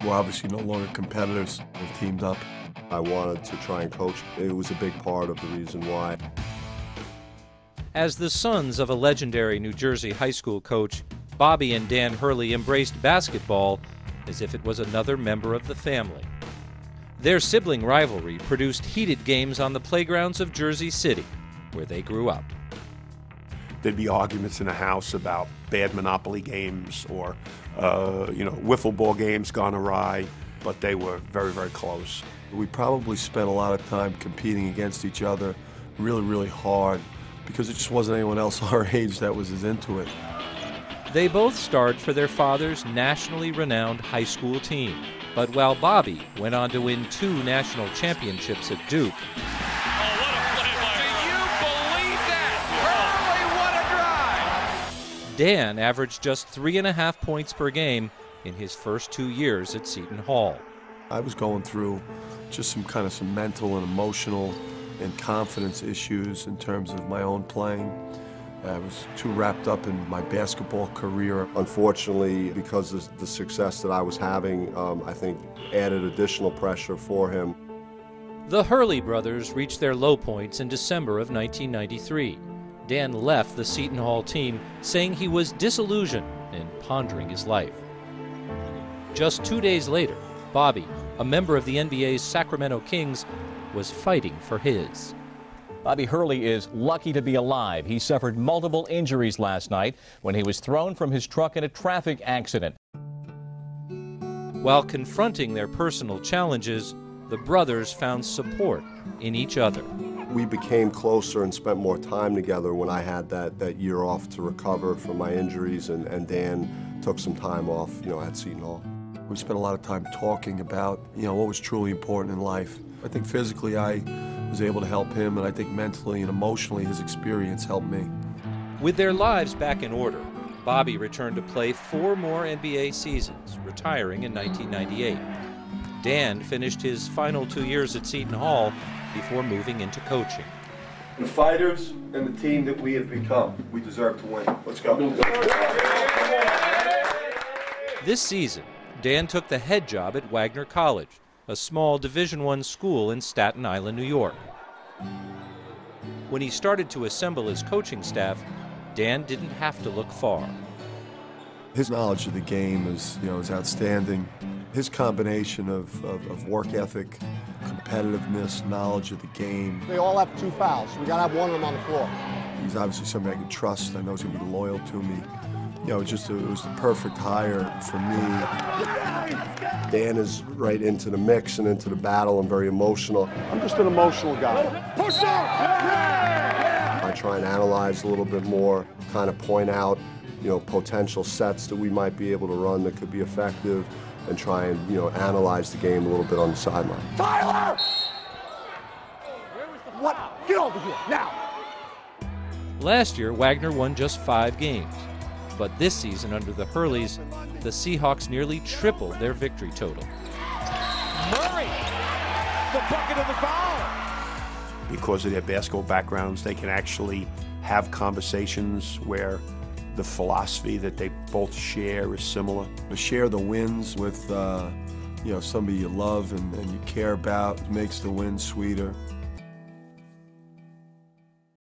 We're obviously no longer competitors. We've teamed up. I wanted to try and coach. It was a big part of the reason why. As the sons of a legendary New Jersey high school coach, Bobby and Dan Hurley embraced basketball as if it was another member of the family. Their sibling rivalry produced heated games on the playgrounds of Jersey City, where they grew up. There'd be arguments in the house about bad Monopoly games or, wiffle ball games gone awry, but they were very, very close. We probably spent a lot of time competing against each other really, really hard because it just wasn't anyone else our age that was as into it. They both starred for their father's nationally renowned high school team. But while Bobby went on to win 2 national championships at Duke, Dan averaged just 3.5 points per game in his first 2 years at Seton Hall. I was going through just some mental and emotional and confidence issues in terms of my own playing. I was too wrapped up in my basketball career. Unfortunately, because of the success that I was having, I think added additional pressure for him. The Hurley brothers reached their low points in December of 1993. Dan left the Seton Hall team, saying he was disillusioned and pondering his life. Just 2 days later, Bobby, a member of the NBA's Sacramento Kings, was fighting for his. Bobby Hurley is lucky to be alive. He suffered multiple injuries last night when he was thrown from his truck in a traffic accident. While confronting their personal challenges, the brothers found support in each other. We became closer and spent more time together when I had that year off to recover from my injuries, and Dan took some time off, at Seton Hall. We spent a lot of time talking about, what was truly important in life. I think physically I was able to help him, and I think mentally and emotionally his experience helped me. With their lives back in order, Bobby returned to play 4 more NBA seasons, retiring in 1998. Dan finished his final 2 years at Seton Hall before moving into coaching. The fighters and the team that we have become, we deserve to win. Let's go. This season, Dan took the head job at Wagner College, a small Division I school in Staten Island, New York. When he started to assemble his coaching staff, Dan didn't have to look far. His knowledge of the game is outstanding. His combination of work ethic, competitiveness, knowledge of the game. They all have 2 fouls, so we got to have one of them on the floor. He's obviously somebody I can trust. I know he's going to be loyal to me. It was the perfect hire for me. Dan is right into the mix and into the battle and very emotional. I'm just an emotional guy. Push up! I try and analyze a little bit more, kind of point out, potential sets that we might be able to run that could be effective, and try and, analyze the game a little bit on the sideline. Tyler! What? Get over here, now! Last year, Wagner won just 5 games. But this season, under the Hurleys, the Seahawks nearly tripled their victory total. Murray! The bucket of the foul! Because of their basketball backgrounds, they can actually have conversations where the philosophy that they both share is similar. To share the wins with somebody you love and you care about makes the win sweeter.